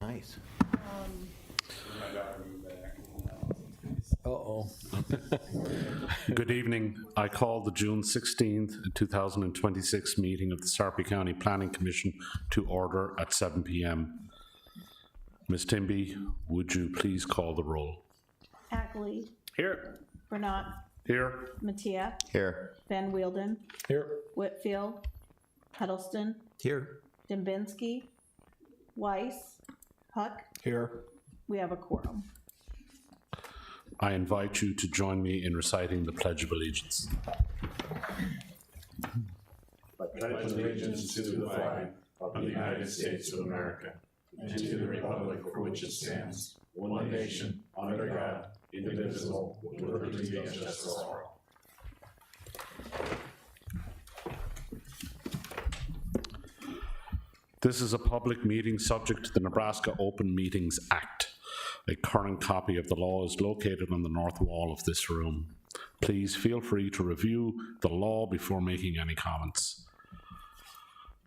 Nice. Uh-oh. Good evening. I call the June 16th, 2026 meeting of the Sarpy County Planning Commission to order at 7 p.m. Ms. Timby, would you please call the roll? Ackley, Here. Bernat, Here. Mattia, Here. Van Wielden, Here. Whitfield, Huddleston, Here. Dembinski, Weiss, Huck. Here. We have a quorum. I invite you to join me in reciting the Pledge of Allegiance. Pledge allegiance to the flag of the United States of America and to the republic for which it stands, one nation, under God, indivisible, with liberty and justice for all. This is a public meeting subject to the Nebraska Open Meetings Act. A current copy of the law is located on the north wall of this room. Please feel free to review the law before making any comments.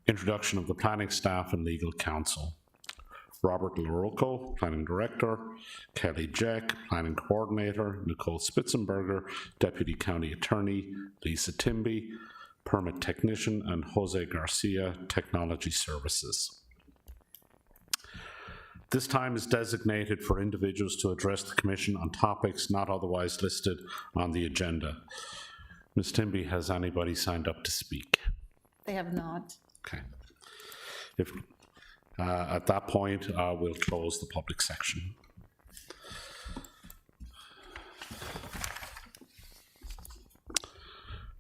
Introduction of the planning staff and legal counsel. Robert LaRocco, Planning Director, Kelly Jack, Planning Coordinator, Nicole Spitzenberger, Deputy County Attorney, Lisa Timby, Permit Technician, and Jose Garcia, Technology Services. This time is designated for individuals to address the Commission on topics not otherwise listed on the agenda. Ms. Timby, has anybody signed up to speak? They have not. Okay. If at that point, we'll close the public section.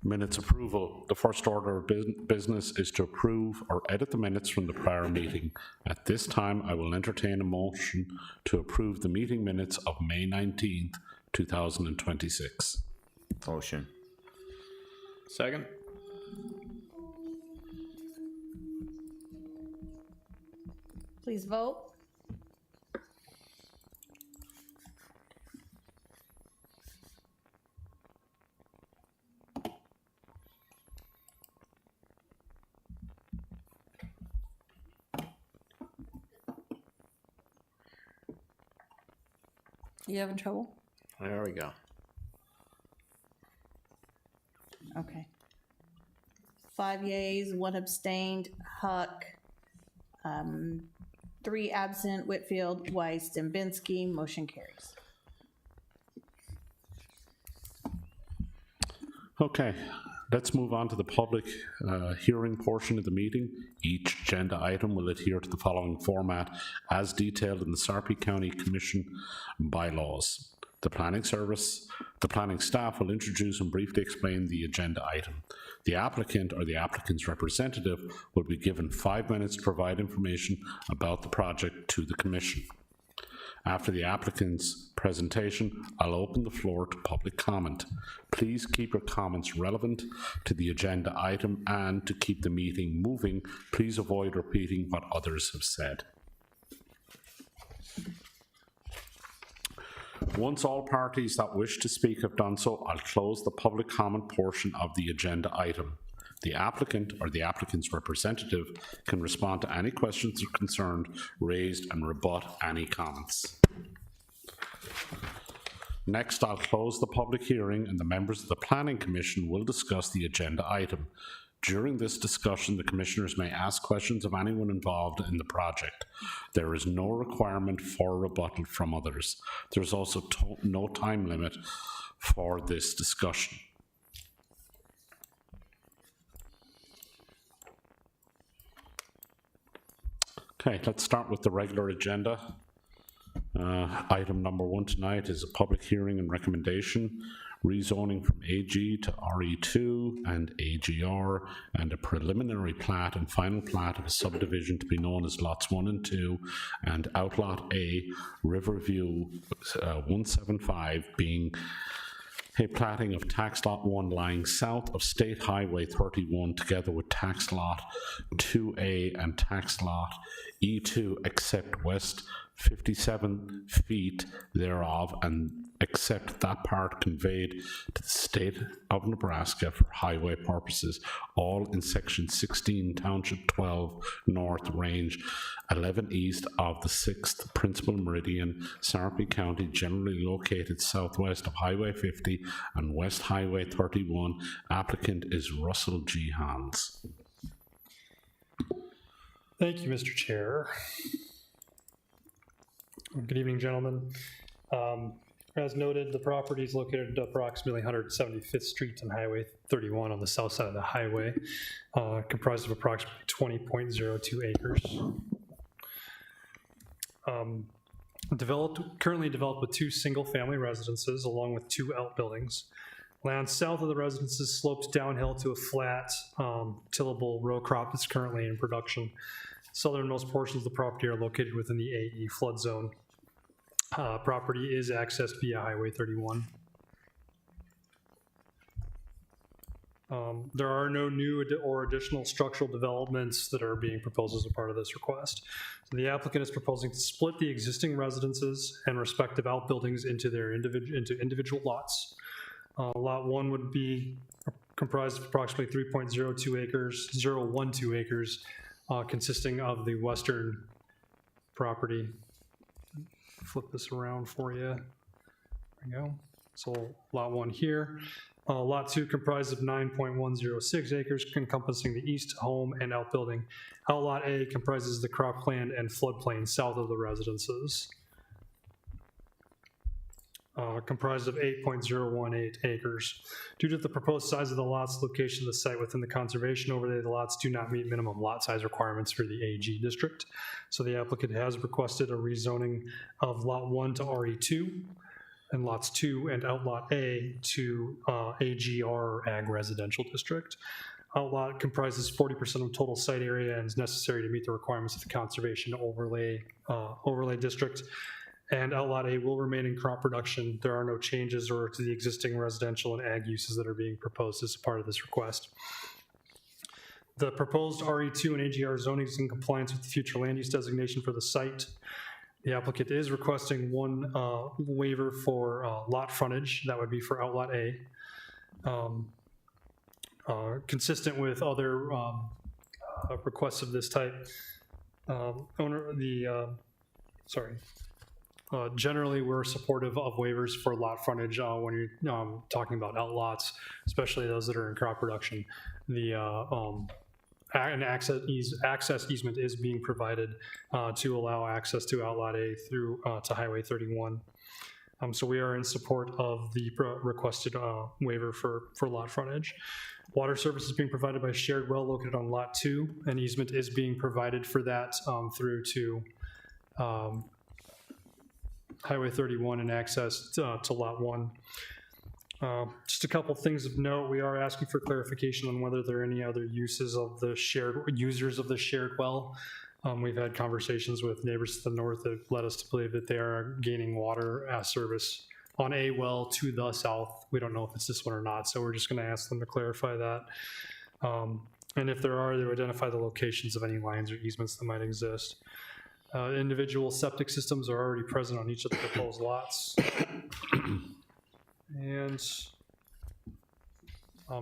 Minutes approval. The first order of business is to approve or edit the minutes from the prior meeting. At this time, I will entertain a motion to approve the meeting minutes of May 19th, 2026. Motion. Second. Please vote. You having trouble? There we go. Okay. 5 yeas, 1 abstained, Huck, 3 absent, Whitfield, Weiss, Dembinski, motion carries. Okay, let's move on to the public hearing portion of the meeting. Each agenda item will adhere to the following format as detailed in the Sarpy County Commission bylaws. The planning staff will introduce and briefly explain the agenda item. The applicant or the applicant's representative will be given 5 minutes to provide information about the project to the Commission. After the applicant's presentation, I'll open the floor to public comment. Please keep your comments relevant to the agenda item, and to keep the meeting moving, please avoid repeating what others have said. Once all parties that wish to speak have done so, I'll close the public comment portion of the agenda item. The applicant or the applicant's representative can respond to any questions or concerns raised and rebut any comments. Next, I'll close the public hearing, and the members of the Planning Commission will discuss the agenda item. During this discussion, the commissioners may ask questions of anyone involved in the project. There is no requirement for rebuttal from others. There's also no time limit for this discussion. Okay, let's start with the regular agenda. Item number 1 tonight is a public hearing and recommendation, rezoning from AG to RE2 and AGR, and a preliminary plat and final plat of a subdivision to be known as lots 1 and 2, and outlot A, Riverview 175, being a platting of tax lot 1 lying south of State Highway 31, together with tax lot 2A and tax lot E2, except west 57 feet thereof, and except that part conveyed to the state of Nebraska for highway purposes, all in section 16, township 12, north, range 11 east of the 6th principal meridian, Sarpy County, generally located southwest of Highway 50 and West Highway 31. Applicant is Russell G. Hans. Thank you, Mr. Chair. Good evening, gentlemen. As noted, the property is located at approximately 175th Street and Highway 31 on the south side of the highway, comprised of approximately 20.02 acres. Currently developed with 2 single-family residences along with 2 outbuildings. Land south of the residences slopes downhill to a flat, tillable row crop that's currently in production. Southernmost portions of the property are located within the AE flood zone. Property is accessed via Highway 31. There are no new or additional structural developments that are being proposed as a part of this request. So the applicant is proposing to split the existing residences and respective outbuildings into individual lots. Lot 1 would be comprised of approximately 3.02 acres, 0.12 acres, consisting of the western property. Flip this around for you. There we go. So lot 1 here. Lot 2 comprised of 9.106 acres, encompassing the east home and outbuilding. Outlot A comprises the cropland and floodplain south of the residences. Comprised of 8.018 acres. Due to the proposed size of the lots, location of the site within the conservation overlay, the lots do not meet minimum lot size requirements for the AG district. So the applicant has requested a rezoning of lot 1 to RE2 and lots 2 and outlot A to AGR Ag Residential District. Outlot comprises 40% of total site area and is necessary to meet the requirements of the conservation overlay district. And outlot A will remain in crop production. There are no changes or to the existing residential and ag uses that are being proposed as a part of this request. The proposed RE2 and AGR zoning is in compliance with the future land use designation for the site. The applicant is requesting 1 waiver for lot frontage. That would be for outlot A. Consistent with other requests of this type, generally, we're supportive of waivers for lot frontage when you're talking about outlots, especially those that are in crop production. An access easement is being provided to allow access to outlot A through to Highway 31. So we are in support of the requested waiver for lot frontage. Water service is being provided by shared well located on lot 2. An easement is being provided for that through to Highway 31 and access to lot 1. Just a couple things of note. We are asking for clarification on whether there are any other users of the shared well. We've had conversations with neighbors to the north that led us to believe that they are gaining water service on a well to the south. We don't know if it's this one or not, so we're just going to ask them to clarify that. And if there are, they identify the locations of any lines or easements that might exist. Individual septic systems are already present on each of the proposed lots. And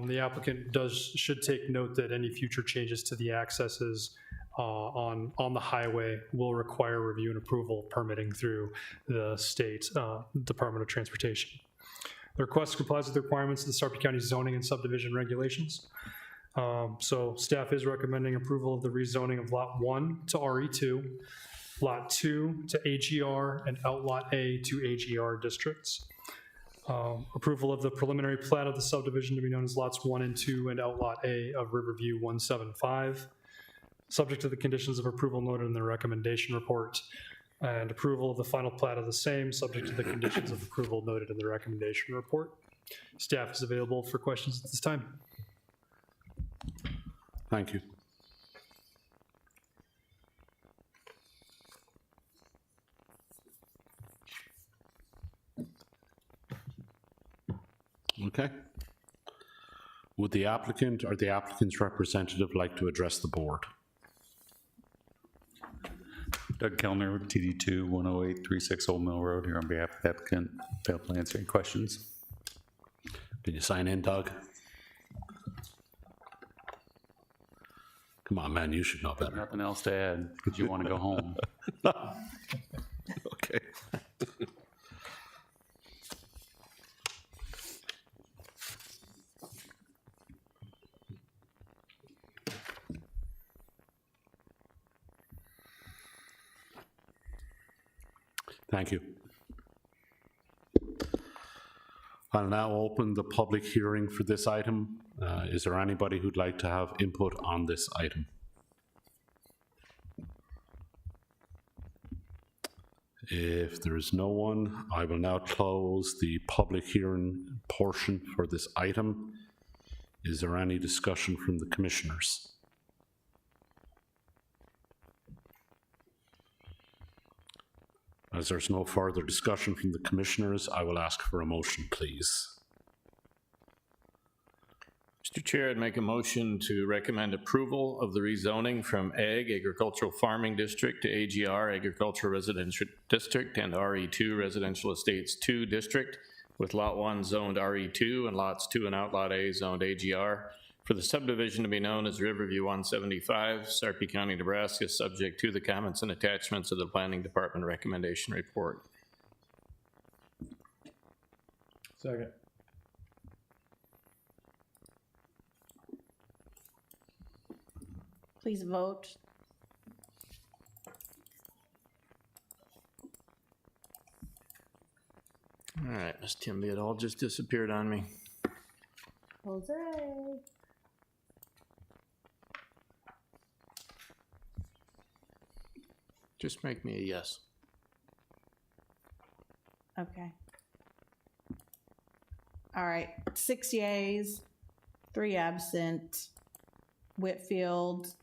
the applicant should take note that any future changes to the accesses on the highway will require review and approval permitting through the state Department of Transportation. The request complies with the requirements of the Sarpy County zoning and subdivision regulations. So staff is recommending approval of the rezoning of lot 1 to RE2, lot 2 to AGR, and outlot A to AGR districts. Approval of the preliminary plat of the subdivision to be known as lots 1 and 2 and outlot A of Riverview 175, subject to the conditions of approval noted in the recommendation report, and approval of the final plat of the same, subject to the conditions of approval noted in the recommendation report. Staff is available for questions at this time. Thank you. Okay. Would the applicant or the applicant's representative like to address the board? Doug Kellner, TD2 10836 Old Mill Road, here on behalf of the applicant. Available to answer any questions. Can you sign in, Doug? Come on, man, you should know better. Nothing else to add, because you want to go home. Okay. Thank you. I'll now open the public hearing for this item. Is there anybody who'd like to have input on this item? If there's no one, I will now close the public hearing portion for this item. Is there any discussion from the commissioners? As there's no further discussion from the commissioners, I will ask for a motion, please. Mr. Chair, I'd make a motion to recommend approval of the rezoning from Ag, Agricultural Farming District, to AGR, Agricultural Residential District, and RE2, Residential Estates 2 District, with Lot 1 zoned RE2 and Lots 2 and Outlot A zoned AGR, for the subdivision to be known as Riverview 175, Sarpy County, Nebraska, subject to the comments and attachments of the Planning Department recommendation report. Second. Please vote. All right, Ms. Timby, it all just disappeared on me. Jose. Just make me a yes. Okay. All right, 6 yeas, 3 absent. Whitfield,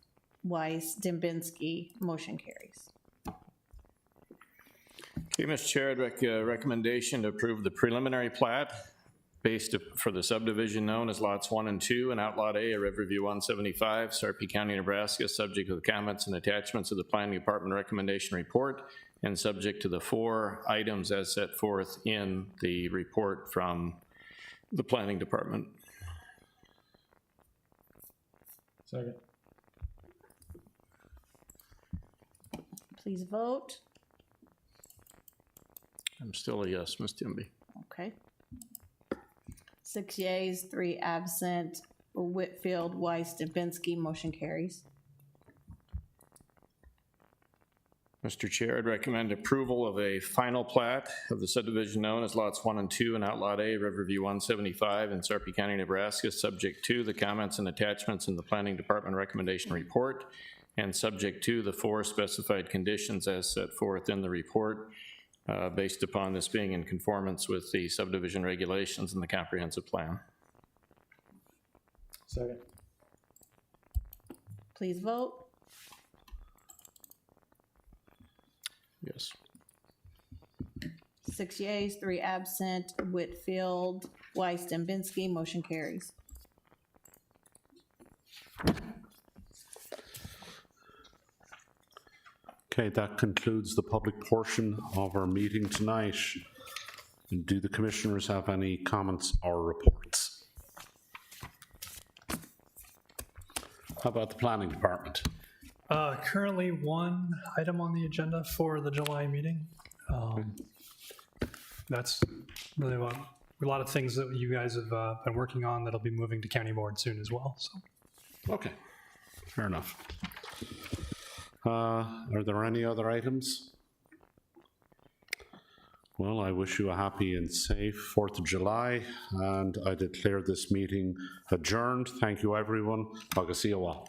Weiss, Dembinski, motion carries. Okay, Mr. Chair, I'd recommendation to approve the preliminary plat based for the subdivision known as Lots 1 and 2 and Outlot A, Riverview 175, Sarpy County, Nebraska, subject to the comments and attachments of the Planning Department recommendation report and subject to the 4 items as set forth in the report from the Planning Department. Second. Please vote. I'm still a yes, Ms. Timby. Okay. 6 yeas, 3 absent. Whitfield, Weiss, Dembinski, motion carries. Mr. Chair, I'd recommend approval of a final plat of the subdivision known as Lots 1 and 2 and Outlot A, Riverview 175 in Sarpy County, Nebraska, subject to the comments and attachments in the Planning Department recommendation report and subject to the 4 specified conditions as set forth in the report, based upon this being in conformance with the subdivision regulations and the comprehensive plan. Second. Please vote. Yes. 6 yeas, 3 absent. Whitfield, Weiss, Dembinski, motion carries. Okay, that concludes the public portion of our meeting tonight. Do the commissioners have any comments or reports? How about the planning department? Currently 1 item on the agenda for the July meeting. That's really a lot of things that you guys have been working on that'll be moving to county board soon as well. So. Okay, fair enough. Are there any other items? Well, I wish you a happy and safe 4th of July, and I declare this meeting adjourned. Thank you, everyone. Agus Iwa.